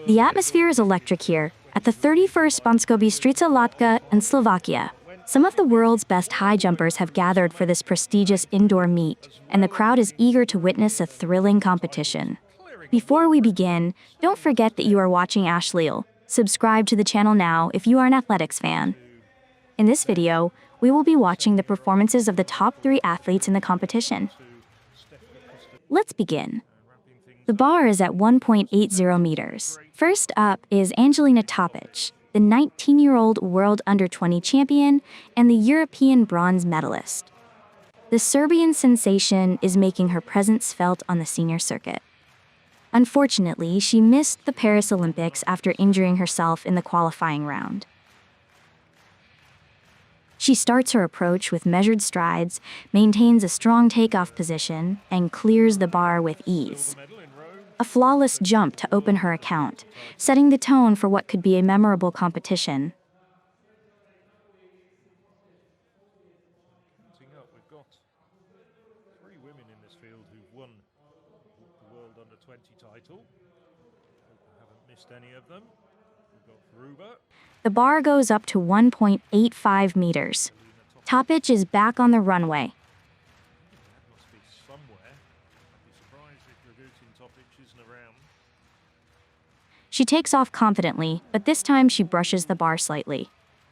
The atmosphere is electric here, at the 31st Banska Bystrica Latka in Slovakia. Some of the world's best high jumpers have gathered for this prestigious indoor meet, and the crowd is eager to witness a thrilling competition. Before we begin, don't forget that you are watching Ashleel. Subscribe to the channel now if you are an athletics fan. In this video, we will be watching the performances of the top 3 athletes in the competition. Let's begin. The bar is at 1.80 meters. First up is Angelina, the 19-year-old world under-20 champion and the European bronze medalist. The Serbian sensation is making her presence felt on the senior circuit. Unfortunately, she missed the Paris Olympics after injuring herself in the qualifying round. She starts her approach with measured strides, maintains a strong takeoff position, and clears the bar with ease. A flawless jump to open her account, setting the tone for what could be a memorable competition. We've got 3 women in this field who've won the World Under-20 title. I haven't missed any of them. We've got Ruba. The bar goes up to 1.85 meters. Topic is back on the runway. That must be somewhere. I'd be surprised if Ragutin Topic isn't around. She takes off confidently, but this time she brushes the bar slightly.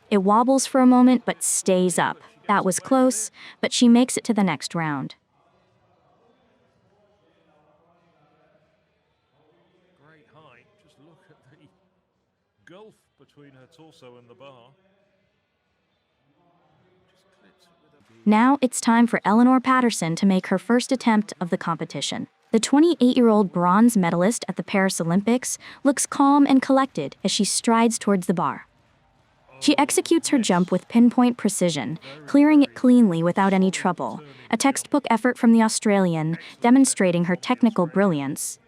It wobbles for a moment but stays up. That was close, but she makes it to the next round. Great height. Just look at the gulf between her torso and the bar. Now it's time for Eleanor Patterson to make her first attempt of the competition. The 28-year-old bronze medalist at the Paris Olympics looks calm and collected as she strides towards the bar. She executes her jump with pinpoint precision, clearing it cleanly without any trouble, a textbook effort from the Australian, demonstrating her technical brilliance.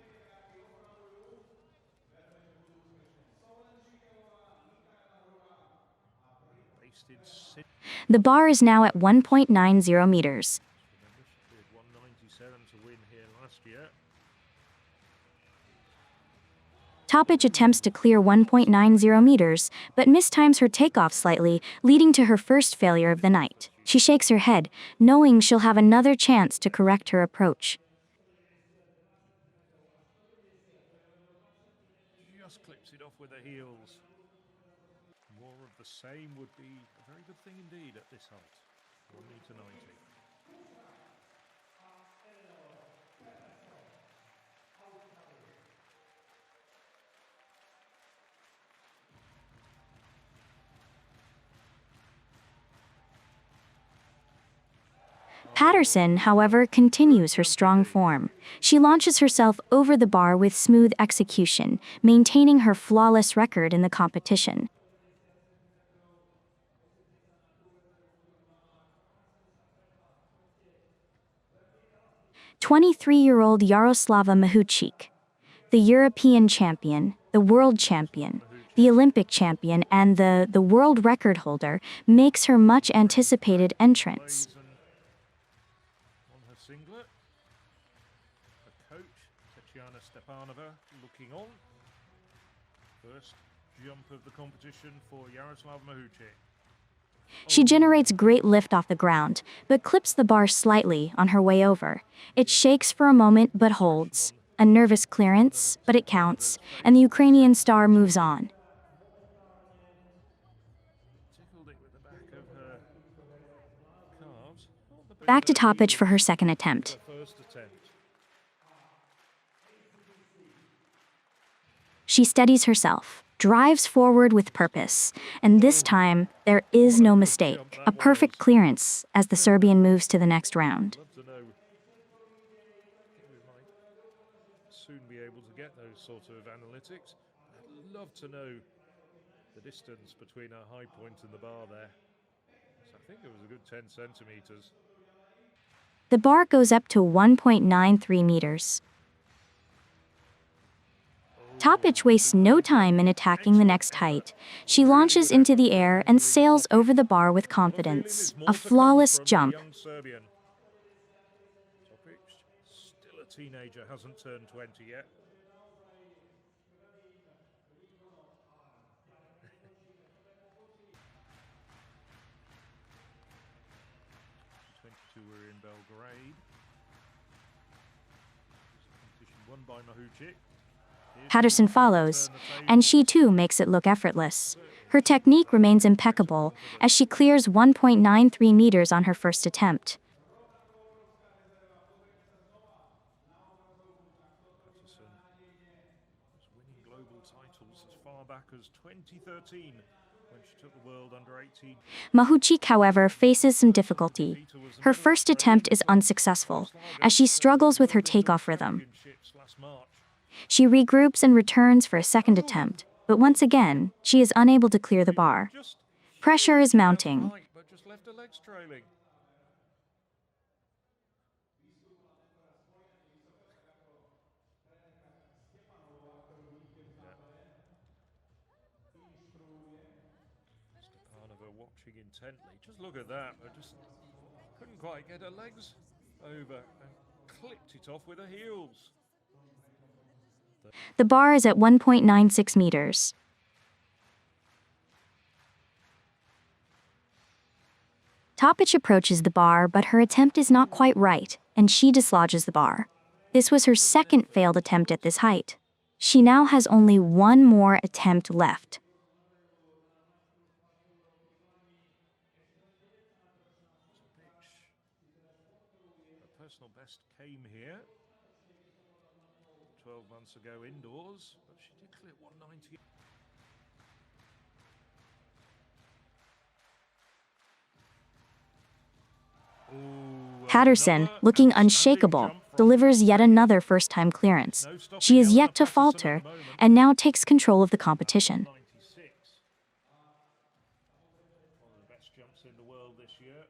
The bar is now at 1.90 meters. Topic attempts to clear 1.90 meters, but mistimes her takeoff slightly, leading to her first failure of the night. She shakes her head, knowing she'll have another chance to correct her approach. Just clips it off with her heels. More of the same would be a very good thing indeed at this height. 1 meter 90. Patterson, however, continues her strong form. She launches herself over the bar with smooth execution, maintaining her flawless record in the competition. "23-year-old Yaroslava Mahuchikh, the European champion, the world champion, the Olympic champion, and the world record holder, makes her much anticipated entrance. Singlet. The coach, looking on. First jump of the competition for Yaroslava Mahuchikh. She generates great lift off the ground, but clips the bar slightly on her way over. It shakes for a moment but holds. A nervous clearance, but it counts, and the Ukrainian star moves on. Back to Topic for her second attempt. She steadies herself, drives forward with purpose, and this time, there is no mistake. A perfect clearance as the Serbian moves to the next round. We might soon be able to get those sort of analytics. I'd love to know the distance between our high point and the bar there. So I think it was a good 10 centimeters. The bar goes up to 1.93 meters. Topic wastes no time in attacking the next height. She launches into the air and sails over the bar with confidence. A flawless jump. Topic, still a teenager, hasn't turned 20 yet. two were in Belgrade. Competition won by Mahuchikh. Patterson follows, and she too makes it look effortless. Her technique remains impeccable as she clears 1.93 meters on her first attempt. Patterson was winning global titles as far back as 2013 when she took the world under 18. Mahuchikh, however, faces some difficulty. Her first attempt is unsuccessful as she struggles with her takeoff rhythm. Last March. She regroups and returns for a second attempt, but once again, she is unable to clear the bar. Just Pressure is mounting. right, but just left her legs trailing. Stepanova watching intently. Just look at that. I just couldn't quite get her legs over and clipped it off with her heels. The bar is at 1.96 meters. Topic approaches the bar, but her attempt is not quite right, and she dislodges the bar. This was her second failed attempt at this height. She now has only one more attempt left. Her personal best came here 12 months ago indoors, but she did clear 190. Patterson, looking unshakable, delivers yet another first-time clearance. She is yet to falter, and now takes control of the competition. 96. One of the best jumps in the world this year.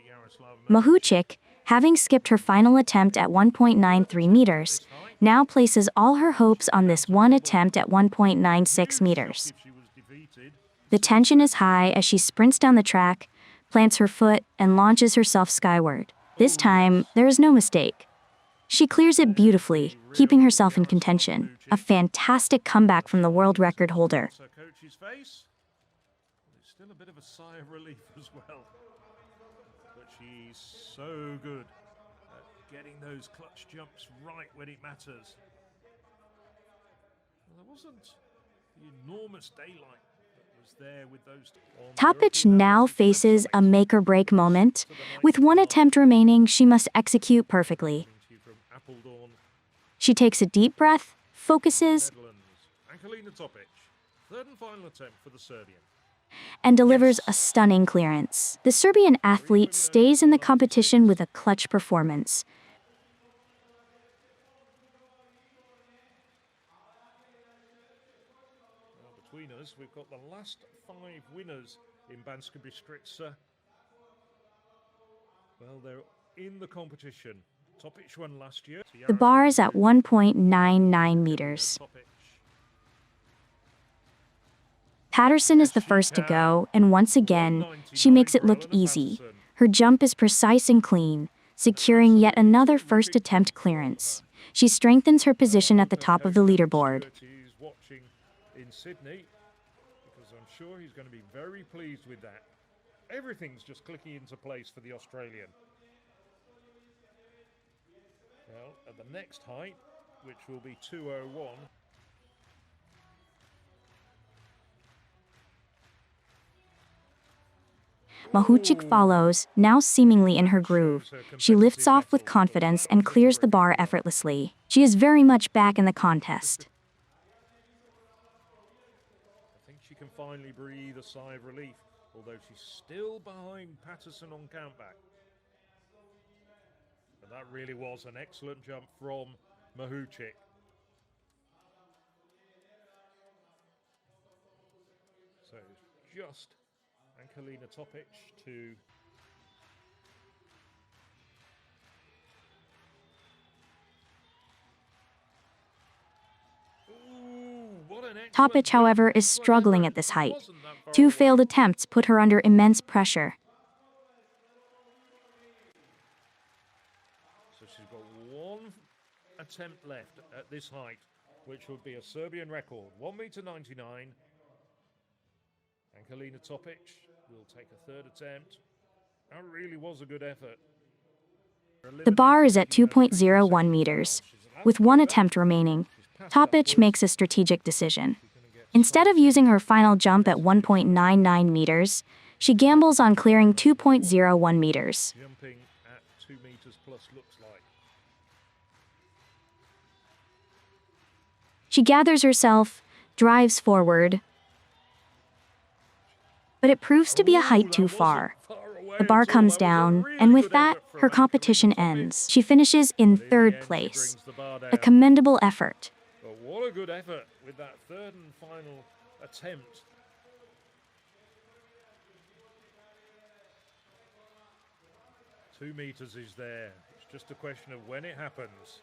Yaroslava Mahuchikh, having skipped her final attempt at 1.93 meters, now places all her hopes on this one attempt at 1.96 meters. if she was defeated. The tension is high as she sprints down the track, plants her foot, and launches herself skyward. This time, there is no mistake. She clears it beautifully, keeping herself in contention. A fantastic comeback from the world record holder. Her coach's face. There's still a bit of a sigh of relief as well. But she's so good at getting those clutch jumps right when it matters. Well, there wasn't the enormous daylight that was there with those. Topic now faces a make-or-break moment. With one attempt remaining, she must execute perfectly. From Appledorn, She takes a deep breath, focuses, Netherlands. Angelina, third and final attempt for the Serbian. and delivers a stunning clearance. The Serbian athlete stays in the competition with a clutch performance. Well, between us, we've got the last 5 winners in Banska Bystrica. Well, they're in the competition. Topic won last year. The bar is at 1.99 meters. Patterson is the first to go, and once again, she makes it look easy. Her jump is precise and clean, securing yet another first attempt clearance. She strengthens her position at the top of the leaderboard. He's watching in Sydney, because I'm sure he's going to be very pleased with that. Everything's just clicking into place for the Australian. Well, at the next height, which will be 201. Mahuchikh follows, now seemingly in her groove. She lifts off with confidence and clears the bar effortlessly. She is very much back in the contest. I think she can finally breathe a sigh of relief, although she's still behind Patterson on countback. And that really was an excellent jump from Mahuchikh. So just Angelina to Topic, however, is struggling at this height. 2 failed attempts put her under immense pressure. So she's got one attempt left at this height, which would be a Serbian record, 1 meter 99. Angelina will take a third attempt. That really was a good effort. The bar is at 2.01 meters. With one attempt remaining, Topic makes a strategic decision. Instead of using her final jump at 1.99 meters, she gambles on clearing 2.01 meters. Jumping at 2 meters plus looks like. She gathers herself, drives forward, but it proves to be a height too far. The bar comes down, and with that, her competition ends. She finishes in third place. A commendable effort. But what a good effort with that third and final attempt. Two meters is there. It's just a question of when it happens.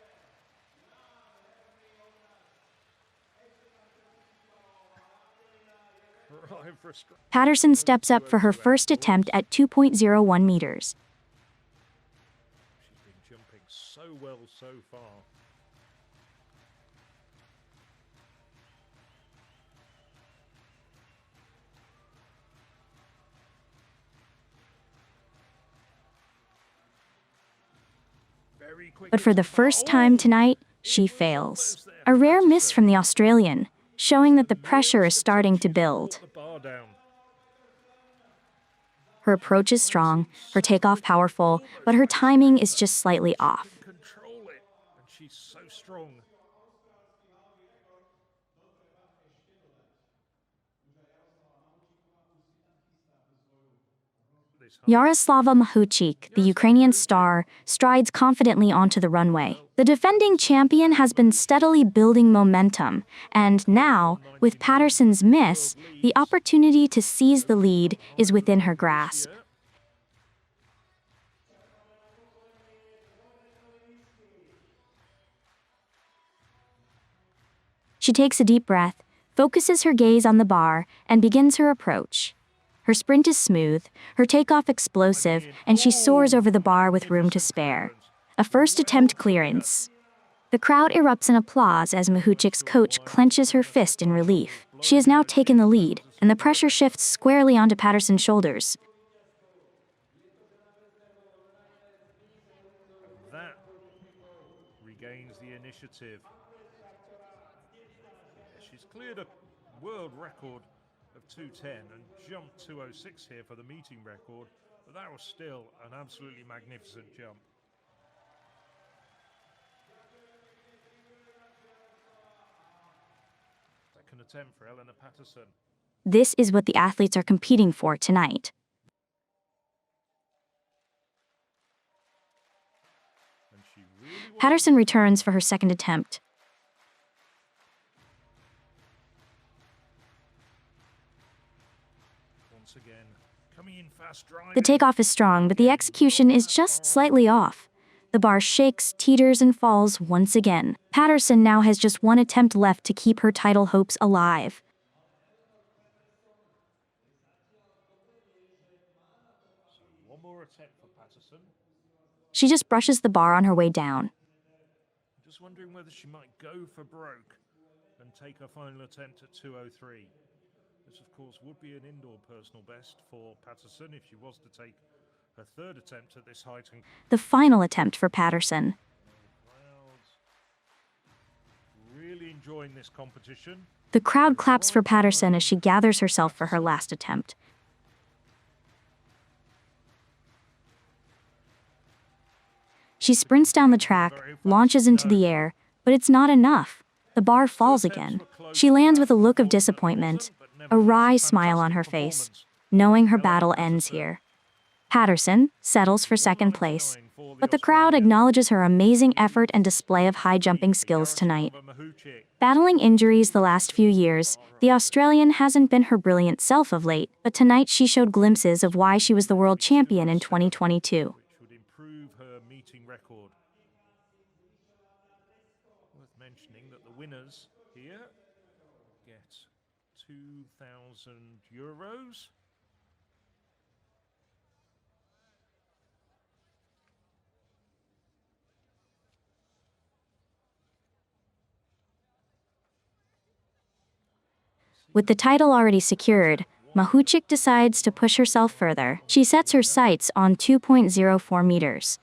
Patterson steps up for her first attempt at 2.01 meters. She's been jumping so well so far. But for the first time tonight, she fails. A rare miss from the Australian, showing that the pressure is starting to build. Her approach is strong, her takeoff powerful, but her timing is just slightly off. Control it, and she's so strong. Yaroslava Mahuchikh, the Ukrainian star, strides confidently onto the runway. The defending champion has been steadily building momentum, and now, with Patterson's miss, the opportunity to seize the lead is within her grasp. She takes a deep breath, focuses her gaze on the bar, and begins her approach. Her sprint is smooth, her takeoff explosive, and she soars over the bar with room to spare. A first attempt clearance. The crowd erupts in applause as Mahuchikh's coach clenches her fist in relief. She has now taken the lead, and the pressure shifts squarely onto Patterson's shoulders. That regains the initiative. She's cleared a world record of 2:10 and jumped 2:06 here for the meeting record, but that was still an absolutely magnificent jump. Second attempt for Eleanor Patterson. This is what the athletes are competing for tonight. And she really Patterson returns for her second attempt. once again coming in fast driving. The takeoff is strong, but the execution is just slightly off. The bar shakes, teeters, and falls once again. Patterson now has just one attempt left to keep her title hopes alive. So one more attempt for Patterson. She just brushes the bar on her way down. I'm just wondering whether she might go for broke and take her final attempt at 2:03. This, of course, would be an indoor personal best for Patterson if she was to take her third attempt at this height. And The final attempt for Patterson. crowds really enjoying this competition. The crowd claps for Patterson as she gathers herself for her last attempt. She sprints down the track, launches into the air, but it's not enough. The bar falls again. She lands with a look of disappointment, a wry smile on her face, knowing her battle ends here. Patterson settles for second place, but the crowd acknowledges her amazing effort and display of high-jumping skills tonight. Battling injuries the last few years, the Australian hasn't been her brilliant self of late, but tonight she showed glimpses of why she was the world champion in 2022. Which would improve her meeting record. Worth mentioning that the winners here get €2,000. With the title already secured, Mahuchikh decides to push herself further. She sets her sights on 2.04 meters.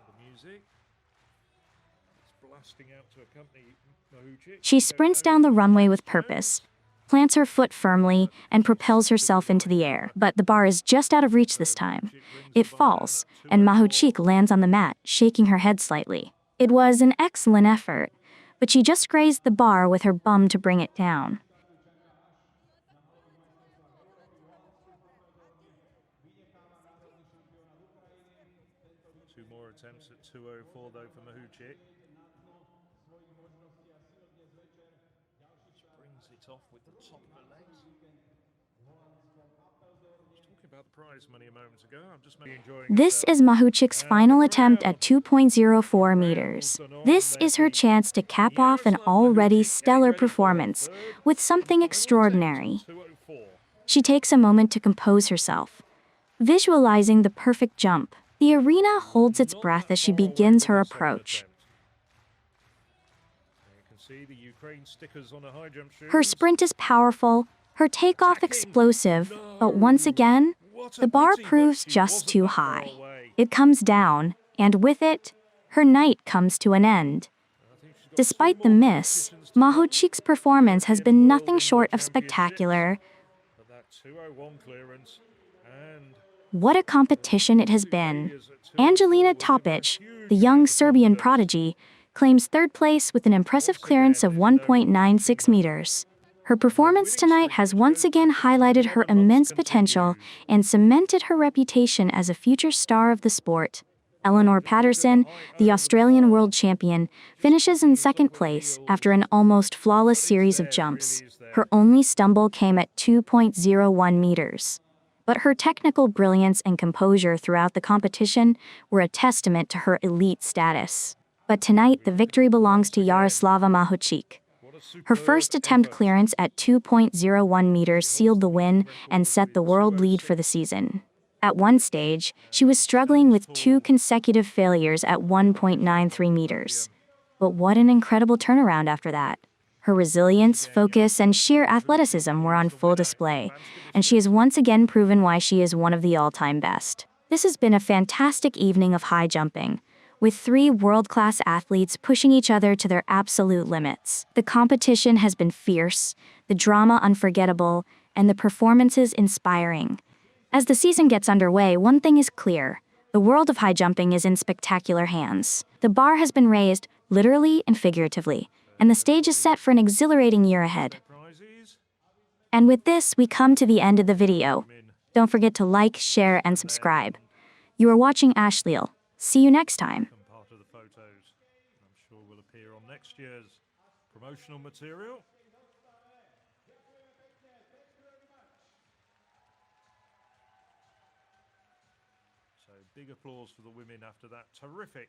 The music is blasting out to accompany Mahuchikh. She sprints down the runway with purpose, plants her foot firmly, and propels herself into the air. But the bar is just out of reach this time. It falls, and Mahuchikh lands on the mat, shaking her head slightly. It was an excellent effort, but she just grazed the bar with her bum to bring it down. Two more attempts at 204 though for Mahuchikh. Brings it off with the top of her legs. Talking about the prize money a moment ago, I'm just enjoying This is Mahuchikh's final attempt at 2.04 meters. This is her chance to cap off an already stellar performance with something extraordinary. She takes a moment to compose herself, visualizing the perfect jump. The arena holds its breath as she begins her approach. Her sprint is powerful, her takeoff explosive, but once again, the bar proves just too high. It comes down, and with it, her night comes to an end. Despite the miss, Mahuchikh's performance has been nothing short of spectacular. What a competition it has been. Angelina Topic, the young Serbian prodigy, claims third place with an impressive clearance of 1.96 meters. Her performance tonight has once again highlighted her immense potential and cemented her reputation as a future star of the sport. Eleanor Patterson, the Australian world champion, finishes in second place after an almost flawless series of jumps. Her only stumble came at 2.01 meters. But her technical brilliance and composure throughout the competition were a testament to her elite status. But tonight, the victory belongs to Yaroslava Mahuchikh. Her first attempt clearance at 2.01 meters sealed the win and set the world lead for the season. At one stage, she was struggling with 2 consecutive failures at 1.93 meters. But what an incredible turnaround after that. Her resilience, focus, and sheer athleticism were on full display, and she has once again proven why she is one of the all-time best. This has been a fantastic evening of high jumping, with 3 world-class athletes pushing each other to their absolute limits. The competition has been fierce, the drama unforgettable, and the performances inspiring. As the season gets underway, one thing is clear. The world of high jumping is in spectacular hands. The bar has been raised, literally and figuratively, and the stage is set for an exhilarating year ahead. And with this, we come to the end of the video. Don't forget to like, share, and subscribe. You are watching Ashleal. See you next time. Part of the photos, I'm sure will appear on next year's promotional material. So big applause for the women after that terrific